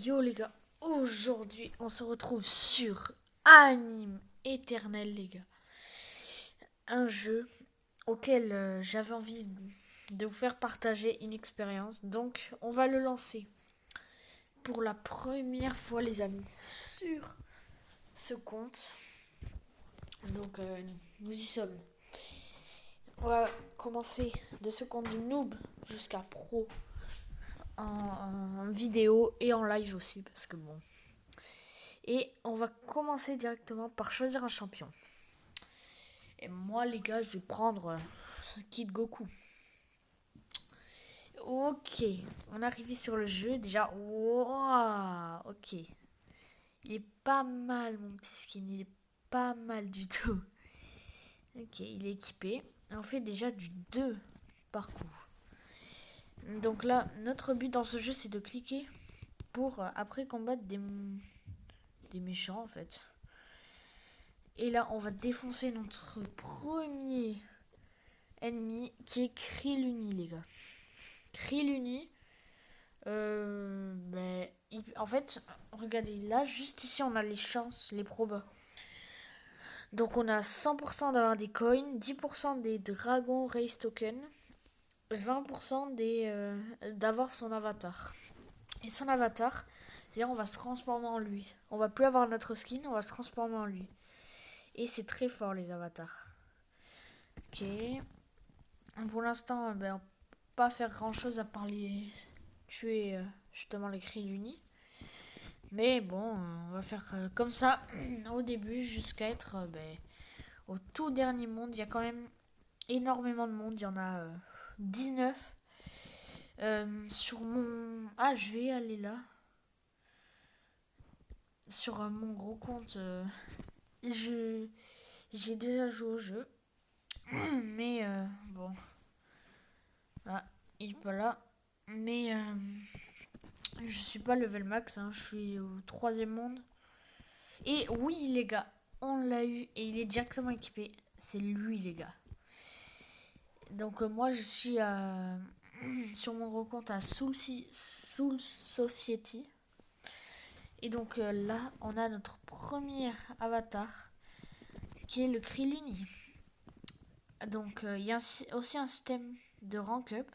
Yo les gars, aujourd'hui on se retrouve sur Anime Éternel les gars. Un jeu auquel j'avais envie de vous faire partager une expérience. Donc on va le lancer pour la première fois les amis sur ce compte. Donc nous y sommes. On va commencer de ce compte du noob jusqu'à pro en vidéo et en live aussi parce que bon. Et on va commencer directement par choisir un champion. Et moi, les gars, je vais prendre Kid Goku. Ok, on est arrivé sur le jeu. Déjà, wow, ok. Il est pas mal, mon petit skin. Il est pas mal du tout. Ok, il est équipé. On fait déjà du 2 parcours. Donc là, notre but dans ce jeu, c'est de cliquer pour après combattre des méchants, en fait. Et là, on va défoncer notre premier ennemi qui est Kriluni, les gars. Kriluni, en fait, regardez, là, juste ici, on a les chances, les probas. Donc, on a 100% d'avoir des coins, 10% des dragons race token, 20% d'avoir son avatar. Et son avatar, c'est-à-dire on va se transformer en lui. On va plus avoir notre skin, on va se transformer en lui. Et c'est très fort, les avatars. Ok. Pour l'instant, on peut pas faire grand-chose à part les tuer justement les Kriluni. Mais bon, on va faire comme ça au début jusqu'à être au tout dernier monde. Il y a quand même énormément de monde. Il y en a 19. Sur mon... Ah, je vais aller là. Sur mon gros compte, je j'ai déjà joué au jeu. Mais bon. Ah, il est pas là. Mais je suis pas level max. Hein, je suis au troisième monde. Et oui, les gars, on l'a eu et il est directement équipé. C'est lui, les gars. Donc, moi, je suis sur mon gros compte à Soul Society. Et donc, là, on a notre premier avatar qui est le Kriluni. Donc, il y a aussi un système de rank up.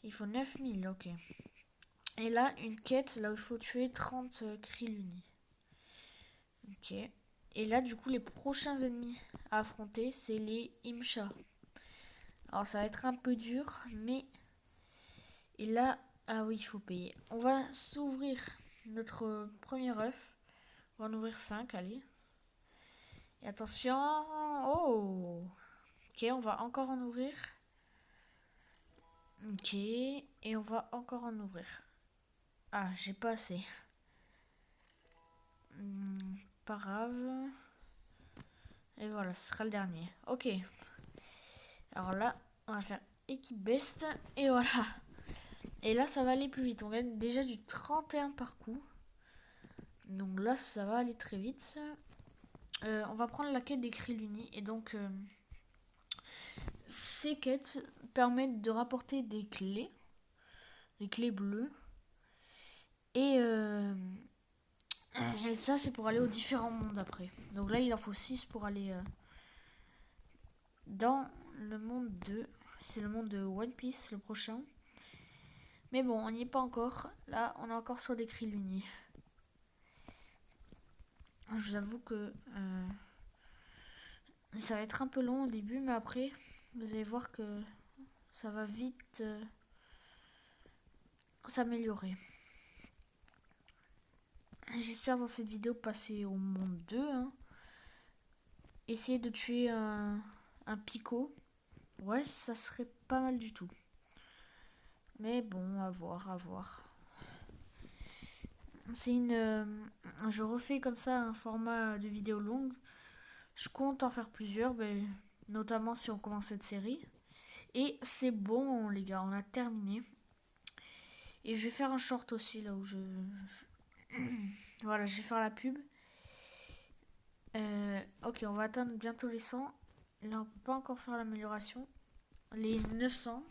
Il faut 9000, ok. Et là, une quête, là où il faut tuer 30 Kriluni. Ok. Et là, du coup, les prochains ennemis à affronter, c'est les Imcha. Alors, ça va être un peu dur, mais... Et là, ah oui, il faut payer. On va s'ouvrir notre premier œuf. On va en ouvrir 5, allez. Et attention... Oh! Ok, on va encore en ouvrir. Ok, et on va encore en ouvrir. Ah, j'ai pas assez. Pas grave. Et voilà, ce sera le dernier. Ok. Alors là, on va faire équipe best. Et voilà. Et là, ça va aller plus vite. On gagne déjà du 31 par coup. Donc là, ça va aller très vite. On va prendre la quête des Kriluni. Et donc, ces quêtes permettent de rapporter des clés. Des clés bleues. Et ça, c'est pour aller aux différents mondes après. Donc là, il en faut 6 pour aller dans le monde 2. C'est le monde de One Piece, le prochain. Mais bon, on n'y est pas encore. Là, on est encore sur des Kriluni. Je vous avoue que ça va être un peu long au début, mais après, vous allez voir que ça va vite s'améliorer. J'espère dans cette vidéo passer au monde 2. Hein. Essayer de tuer un Pico. Ouais, ça serait pas mal du tout. Mais bon, à voir, à voir. C'est je refais comme ça un format de vidéo longue. Je compte en faire plusieurs, notamment si on commence cette série. Et c'est bon, les gars, on a terminé. Et je vais faire un short aussi, là où je... Voilà, je vais faire la pub. Ok, on va atteindre bientôt les 100. Là, on peut pas encore faire l'amélioration. Les 900.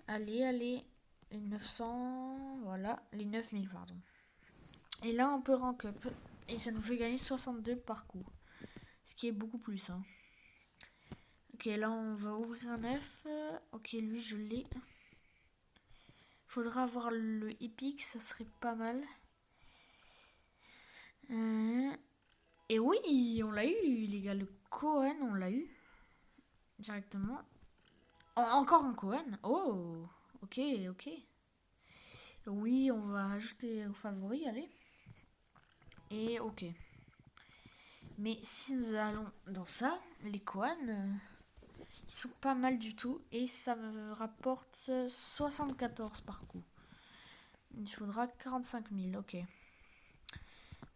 Allez, allez. les 900, voilà, les 9000, pardon. Et là, on peut rank up. Et ça nous fait gagner 62 par coup. Ce qui est beaucoup plus. Hein. Ok, là, on va ouvrir un F. Ok, lui, je l'ai. Faudra avoir le épique, ça serait pas mal. Et oui, on l'a eu, les gars. Le Cohen, on l'a eu. Directement. Encore un Cohen. Oh, ok, ok. Oui, on va ajouter aux favoris, allez. Et ok. Mais si nous allons dans ça, les Cohen, ils sont pas mal du tout. Et ça me rapporte 74 par coup. Il faudra 45 000, ok.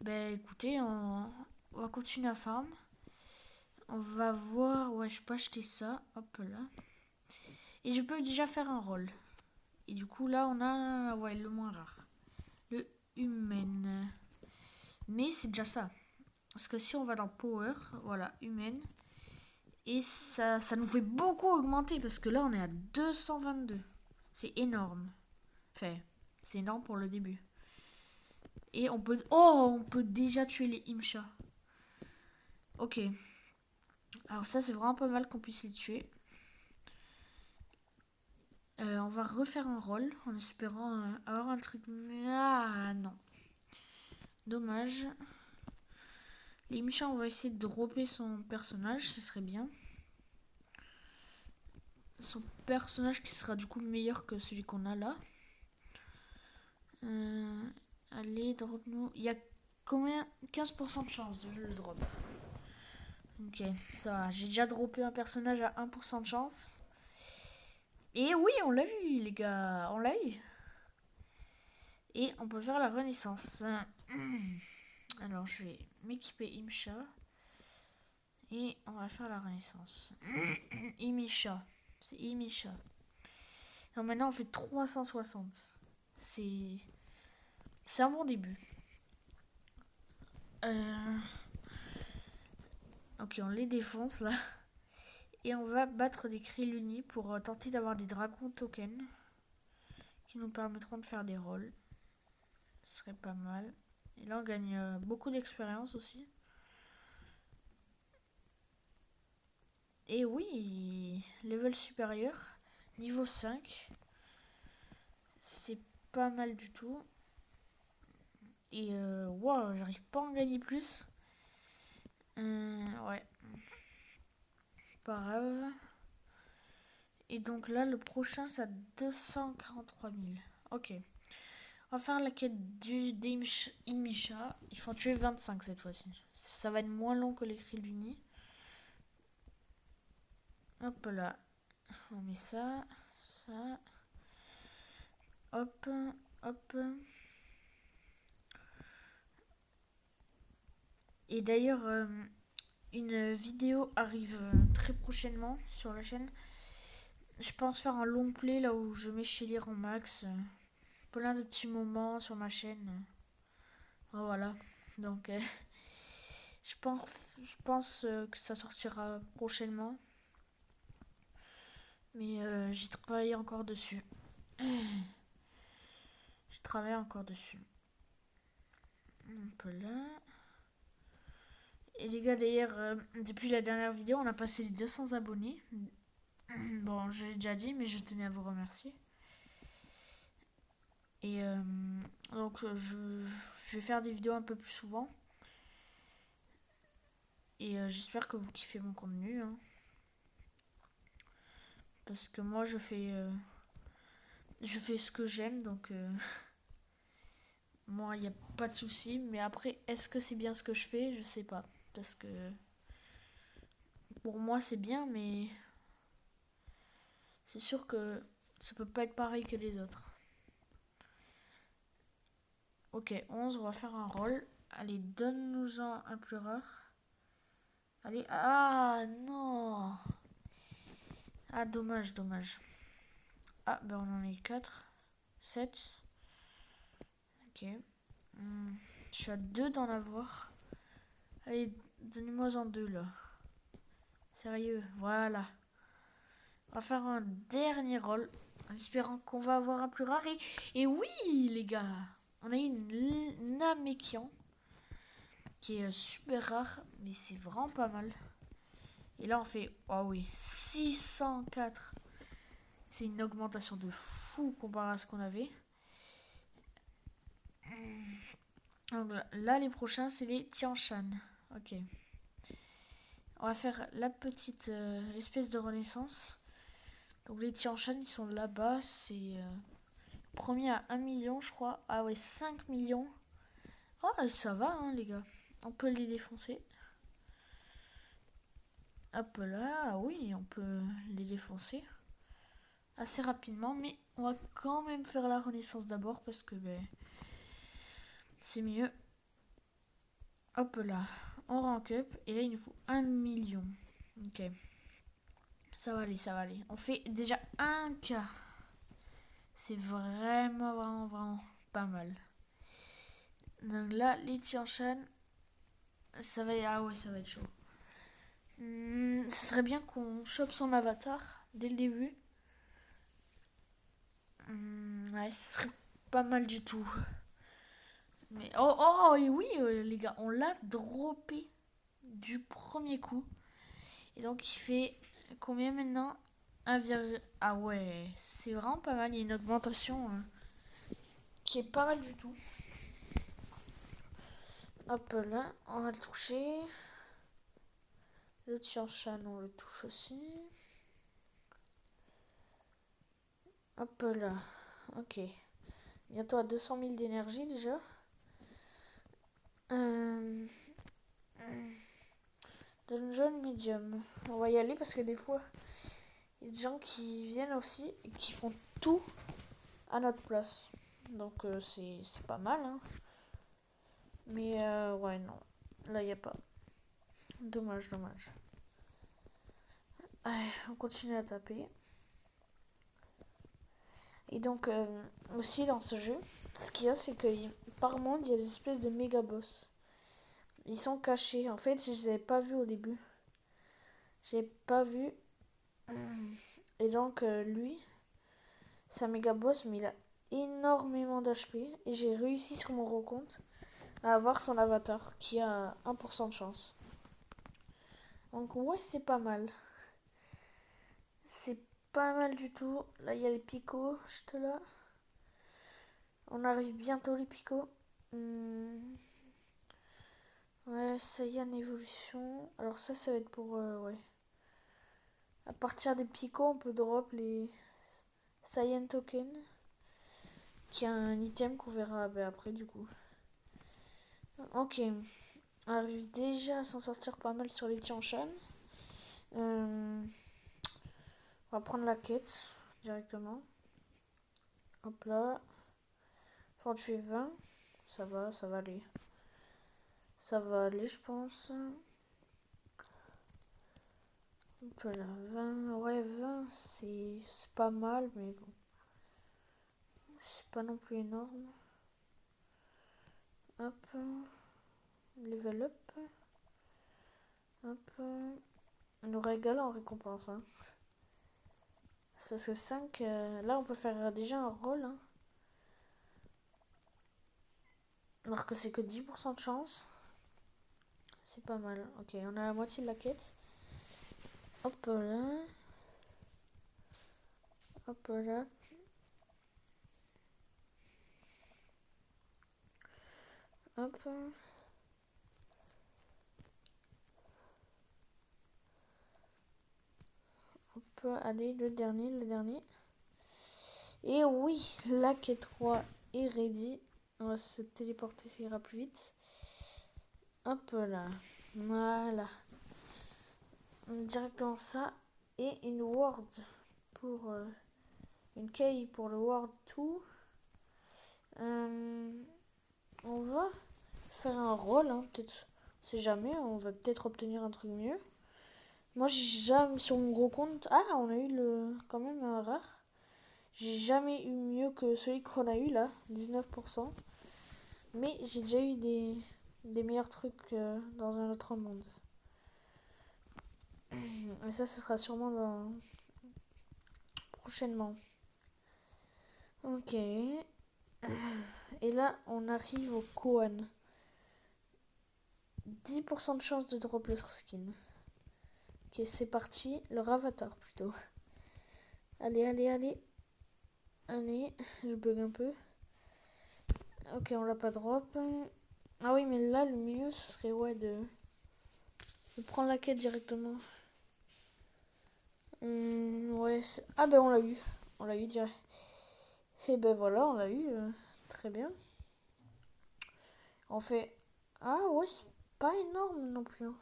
Ben écoutez, on va continuer à farm. On va voir, ouais, je peux acheter ça, hop là. Et je peux déjà faire un roll. Et du coup là on a, ouais, le moins rare. Le humaine. Mais c'est déjà ça. Parce que si on va dans Power, voilà, humaine. Et ça nous fait beaucoup augmenter parce que là on est à 222. C'est énorme. Enfin, c'est énorme pour le début. Et on peut, oh, on peut déjà tuer les Imcha. Ok. Alors ça c'est vraiment pas mal qu'on puisse les tuer. On va refaire un roll en espérant avoir un truc. Ah non. Dommage. Les Micha, on va essayer de dropper son personnage, ce serait bien. Son personnage qui sera du coup meilleur que celui qu'on a là. Allez, drop-nous. Il y a combien? 15% de chance de le drop. Ok, ça va. J'ai déjà droppé un personnage à 1% de chance. Et oui, on l'a vu, les gars. On l'a eu. Et on peut faire la renaissance. Alors, je vais m'équiper Imcha. Et on va faire la renaissance. Imisha. C'est Imisha. Donc maintenant, on fait 360. C'est un bon début. Ok, on les défonce là. Et on va battre des Krilluni pour tenter d'avoir des dragons tokens qui nous permettront de faire des rolls. Ce serait pas mal. Et là, on gagne beaucoup d'expérience aussi. Et oui, level supérieur, niveau 5. C'est pas mal du tout. Et wow, j'arrive pas à en gagner plus. Ouais. Pas grave. Et donc là, le prochain, c'est à 243 000. Ok. On va faire la quête du Imisha. Il faut en tuer 25 cette fois-ci. Ça va être moins long que l'écrit du nid. Hop là. On met ça. Ça. Hop. Hop. Et d'ailleurs, une vidéo arrive très prochainement sur la chaîne. Je pense faire un long play là où je mets Shelly en max. Plein de petits moments sur ma chaîne. Oh, voilà. Donc, je pense que ça sortira prochainement. Mais j'ai travaillé encore dessus. J'ai travaillé encore dessus. Un peu là. Et les gars, d'ailleurs, depuis la dernière vidéo, on a passé les 200 abonnés. Bon, je l'ai déjà dit, mais je tenais à vous remercier. Et donc, je vais faire des vidéos un peu plus souvent. Et j'espère que vous kiffez mon contenu. Hein. Parce que moi, je fais ce que j'aime. Donc, moi, il n'y a pas de souci. Mais après, est-ce que c'est bien ce que je fais? Je sais pas. Parce que pour moi, c'est bien, mais c'est sûr que ça peut pas être pareil que les autres. Ok, 11, on va faire un roll. Allez, donne-nous-en un pleureur. Allez, ah non. Ah, dommage, dommage. Ah, ben on en a eu 4. 7. Ok. Je suis à 2 d'en avoir. Allez, donnez-moi en 2 là. Sérieux, voilà. On va faire un dernier roll. En espérant qu'on va avoir un plus rare. Et oui, les gars, on a eu une Namekian qui est super rare, mais c'est vraiment pas mal. Et là, on fait, oh oui, 604. C'est une augmentation de fou comparé à ce qu'on avait. Donc là, les prochains, c'est les Tianshan. Ok. On va faire la petite espèce de renaissance. Donc les Tianshan, ils sont là-bas. C'est premier à 1 million, je crois. Ah ouais, 5 millions. Ah, ça va, hein, les gars. On peut les défoncer. Hop là, ah oui, on peut les défoncer assez rapidement. Mais on va quand même faire la renaissance d'abord parce que c'est mieux. Hop là, on rank up. Et là, il nous faut 1 million. Ok. Ça va aller, ça va aller. On fait déjà 1K. C'est vraiment, vraiment, vraiment pas mal. Donc là, les Tianshan, ça va, ah ouais, ça va être chaud. Ce serait bien qu'on chope son avatar dès le début. Ouais, ce serait pas mal du tout. Mais oh, et oui, les gars, on l'a droppé du premier coup. Et donc il fait combien maintenant? 1, ah ouais, c'est vraiment pas mal. Il y a une augmentation qui est pas mal du tout. Hop là, on va le toucher. Le Tianshan, on le touche aussi. Hop là, ok. Bientôt à 200 000 d'énergie déjà. Dungeon Medium. On va y aller parce que des fois, il y a des gens qui viennent aussi et qui font tout à notre place. Donc c'est pas mal. Hein. Mais ouais, non. Là, il n'y a pas. Dommage, dommage. Allez, on continue à taper. Et donc, aussi dans ce jeu, ce qu'il y a, c'est que par monde, il y a des espèces de méga boss. Ils sont cachés. En fait, je les avais pas vus au début. J'ai pas vu. Et donc, lui, c'est un méga boss, mais il a énormément d'HP. Et j'ai réussi sur mon recompte à avoir son avatar qui a 1% de chance. Donc, ouais, c'est pas mal. C'est pas mal du tout. Là, il y a les picots, juste là. On arrive bientôt, les picots. Ouais, Saiyan évolution. Alors, ça va être pour. Ouais. À partir des picots, on peut drop les Saiyan tokens. Qui est un item qu'on verra après, du coup. Ok. On arrive déjà à s'en sortir pas mal sur les Tianshan. On va prendre la quête directement. Hop là. Faut en tuer 20. Ça va aller. Ça va aller, je pense. Hop là, 20. Ouais, 20, c'est pas mal, mais bon. C'est pas non plus énorme. Hop. Level up. Hop. On nous régale en récompense. Hein. C'est parce que 5, là, on peut faire déjà un rôle. Hein. Alors que c'est que 10% de chance. C'est pas mal. Ok, on a la moitié de la quête. Hop là. Hop là. Hop. Hop, allez, le dernier. Et oui, la quête 3 est ready. On va se téléporter, ça ira plus vite. Hop là. Voilà. Directement ça. Et une word pour... une key pour le World 2. On va faire un rôle, hein, peut-être. On sait jamais, on va peut-être obtenir un truc mieux. Moi, j'ai jamais sur mon gros compte. Ah, on a eu quand même un rare. J'ai jamais eu mieux que celui qu'on a eu là, 19%. Mais j'ai déjà eu des meilleurs trucs dans un autre monde. Et ça, ce sera sûrement prochainement. Ok. Et là, on arrive au Koan. 10% de chance de drop leur skin. Ok, c'est parti. Leur avatar plutôt. Allez, allez, allez. Allez, je bug un peu. Ok, on l'a pas drop. Ah oui, mais là, le mieux, ce serait ouais de prendre la quête directement. Ouais. Ah ben on l'a eu. On l'a eu direct. Et ben voilà, on l'a eu. Très bien. On fait... Ah ouais, c'est pas énorme non plus. Hein.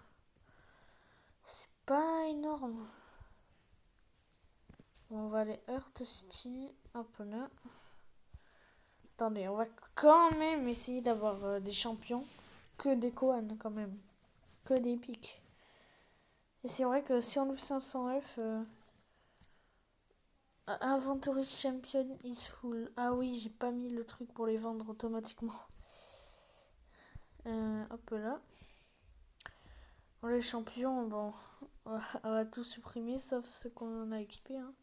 C'est pas énorme. Bon, on va aller Earth City. Hop là. Attendez, on va quand même essayer d'avoir des champions. Que des Kohan quand même. Que des pics. Et c'est vrai que si on ouvre 500 F... Inventory Champion is full. Ah oui, j'ai pas mis le truc pour les vendre automatiquement. Hop là. Bon, les champions, bon, on va tout supprimer sauf ceux qu'on a équipés. Hein.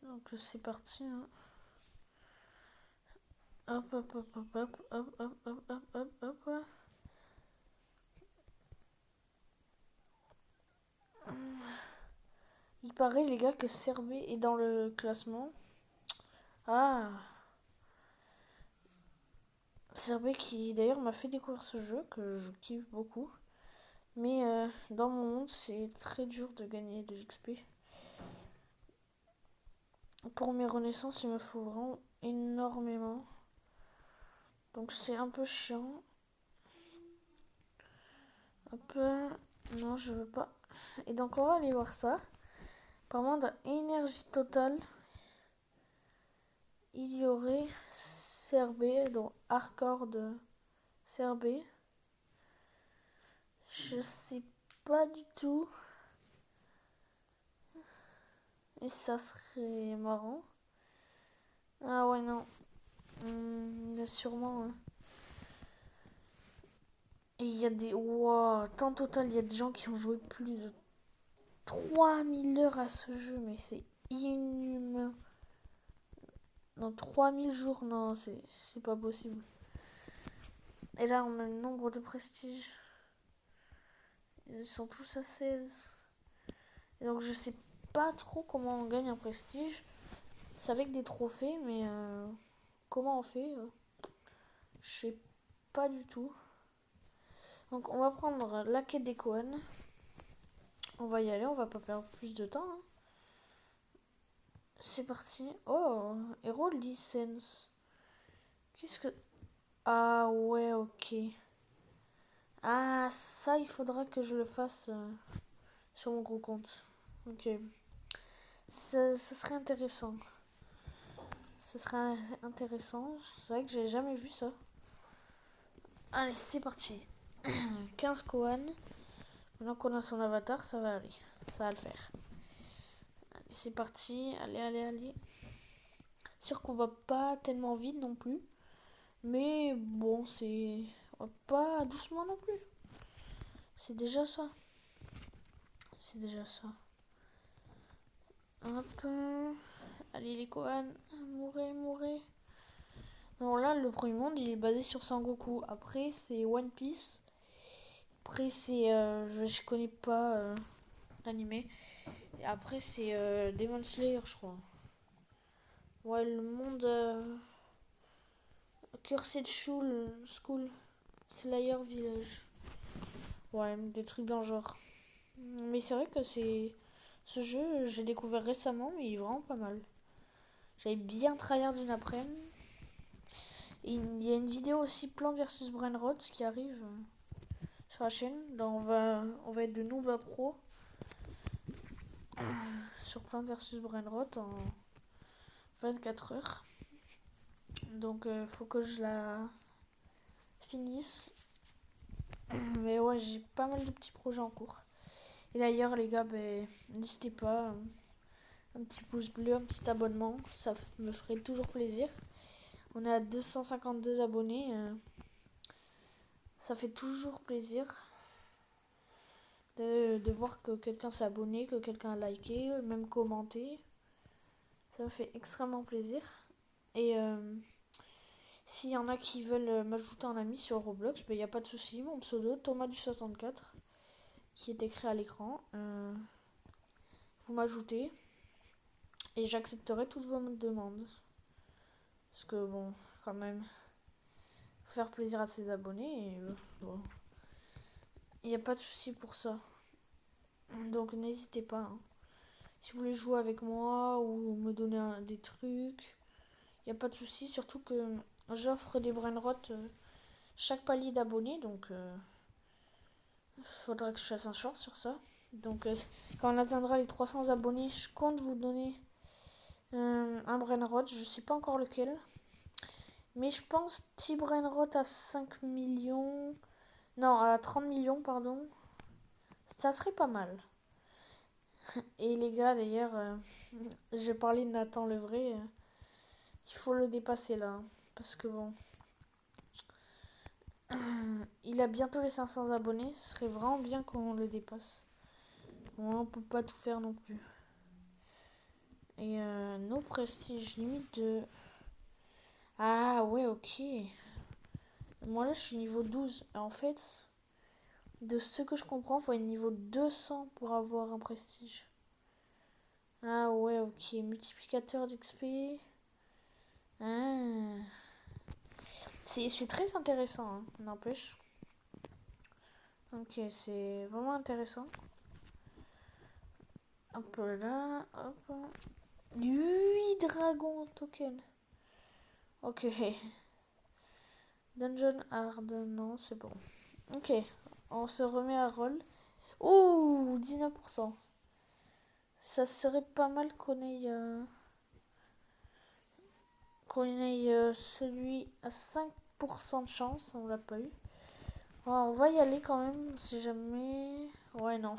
Donc c'est parti. Hein. Hop, hop, hop, hop, hop, hop, hop, hop, hop, hop, hop. Il paraît, les gars, que Serbé est dans le classement. Ah, Serbé qui d'ailleurs m'a fait découvrir ce jeu que je kiffe beaucoup. Mais dans mon monde, c'est très dur de gagner de l'XP. Pour mes renaissances, il me faut vraiment énormément. Donc c'est un peu chiant. Hop, non, je veux pas. Et donc on va aller voir ça. Apparemment, dans énergie totale, il y aurait Serbé, donc hardcore de Serbé. Je sais pas du tout. Et ça serait marrant. Ah ouais, non. Il y a sûrement... Et il y a des... Wow, temps total, il y a des gens qui ont joué plus de 3000 heures à ce jeu, mais c'est inhumain. Non, 3000 jours, non, c'est pas possible. Et là, on a le nombre de prestiges. Ils sont tous à 16. Et donc, je sais pas trop comment on gagne un prestige. C'est avec des trophées, mais comment on fait je sais pas du tout. Donc, on va prendre la quête des Kohan. On va y aller, on va pas perdre plus de temps. Hein. C'est parti. Oh, Hero License. Qu'est-ce que. Ah ouais, ok. Ah, ça, il faudra que je le fasse sur mon gros compte. Ok. Ça serait intéressant. Ce serait intéressant. C'est vrai que j'ai jamais vu ça. Allez, c'est parti. 15 Kohan. Maintenant qu'on a son avatar, ça va aller. Ça va le faire. Allez, c'est parti. Allez, allez, allez. Sûr qu'on va pas tellement vite non plus. Mais bon, c'est... On va pas doucement non plus. C'est déjà ça. C'est déjà ça. Hop. Allez, les Kohan. Mourez, mourez. Non, là, le premier monde, il est basé sur Sangoku. Après, c'est One Piece. Après, c'est... je connais pas l'animé. Et après, c'est Demon Slayer, je crois. Ouais, le monde... Cursed School. Slayer Village. Ouais, des trucs dans le genre. Mais c'est vrai que c'est... Ce jeu, j'ai découvert récemment, mais il est vraiment pas mal. J'avais bien tryhard une après-midi. Et il y a une vidéo aussi Plants vs Brainrot qui arrive sur la chaîne. Là, on va être de Nova Pro sur Plants vs Brainrot en 24 heures. Donc, faut que je la finisse. Mais ouais, j'ai pas mal de petits projets en cours. Et d'ailleurs, les gars, n'hésitez pas. Un petit pouce bleu, un petit abonnement. Ça me ferait toujours plaisir. On est à 252 abonnés. Ça fait toujours plaisir de voir que quelqu'un s'est abonné, que quelqu'un a liké, même commenté. Ça me fait extrêmement plaisir. Et s'il y en a qui veulent m'ajouter en ami sur Roblox, il n'y a pas de souci. Mon pseudo, Thomas du 64, qui est écrit à l'écran. Vous m'ajoutez et j'accepterai toutes vos demandes. Parce que bon, quand même, faut faire plaisir à ses abonnés. Et bon, il n'y a pas de souci pour ça. Donc n'hésitez pas. Hein. Si vous voulez jouer avec moi ou me donner des trucs, il n'y a pas de souci. Surtout que j'offre des brainrot chaque palier d'abonnés. Donc il faudra que je fasse un short sur ça. Donc quand on atteindra les 300 abonnés, je compte vous donner un brainrot. Je sais pas encore lequel. Mais je pense petit brainrot à 5 millions. Non, à 30 millions, pardon. Ça serait pas mal. Et les gars, d'ailleurs, j'ai parlé de Nathan le vrai. Il faut le dépasser là. Parce que bon. Il a bientôt les 500 abonnés. Ce serait vraiment bien qu'on le dépasse. Bon, on peut pas tout faire non plus. Et nos prestiges, limite de. Ah ouais, ok. Moi là, je suis niveau 12. En fait, de ce que je comprends, il faut être niveau 200 pour avoir un prestige. Ah ouais, ok. Multiplicateur d'XP. Ah. C'est très intéressant, hein, n'empêche. Ok, c'est vraiment intéressant. Hop là, hop. 8 dragons token. Ok. Dungeon hard, non, c'est bon. Ok, on se remet à roll. Ouh, 19%. Ça serait pas mal qu'on ait celui à 5% de chance. On l'a pas eu. Ouais, on va y aller quand même, si jamais. Ouais, non.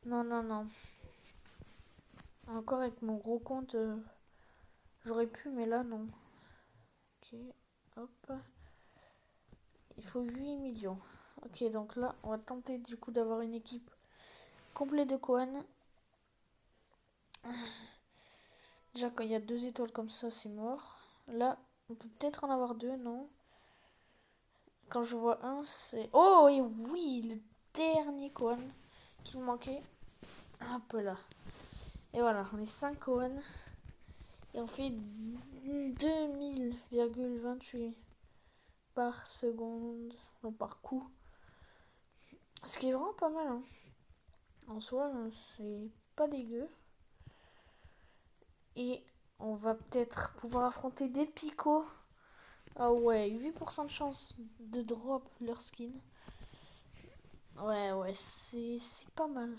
Non, non, non. Encore avec mon gros compte, j'aurais pu, mais là, non. Ok, hop. Il faut 8 millions. Ok, donc là, on va tenter du coup d'avoir une équipe complète de Kohan. Déjà, quand il y a 2 étoiles comme ça, c'est mort. Là, on peut peut-être en avoir 2, non? Quand je vois un, c'est... Oh, et oui, le dernier Kohan qui me manquait. Hop là. Et voilà, on est 5 Kohan. Et on fait 2000,28 par seconde. Non, par coup. Ce qui est vraiment pas mal. Hein. En soi, c'est pas dégueu. Et on va peut-être pouvoir affronter des picots. Ah ouais, 8% de chance de drop leur skin. Ouais, ouais, c'est pas mal.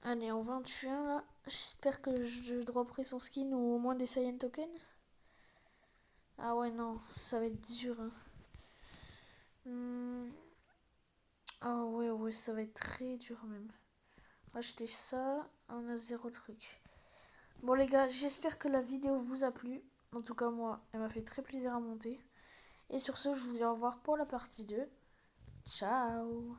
Allez, en 21 là, j'espère que je dropperai son skin ou au moins des Saiyan tokens. Ah ouais, non, ça va être dur. Hein. Ah ouais, ouais, ça va être très dur même. Acheter ça, on a 0 truc. Bon les gars, j'espère que la vidéo vous a plu. En tout cas moi, elle m'a fait très plaisir à monter. Et sur ce, je vous dis au revoir pour la partie 2. Ciao.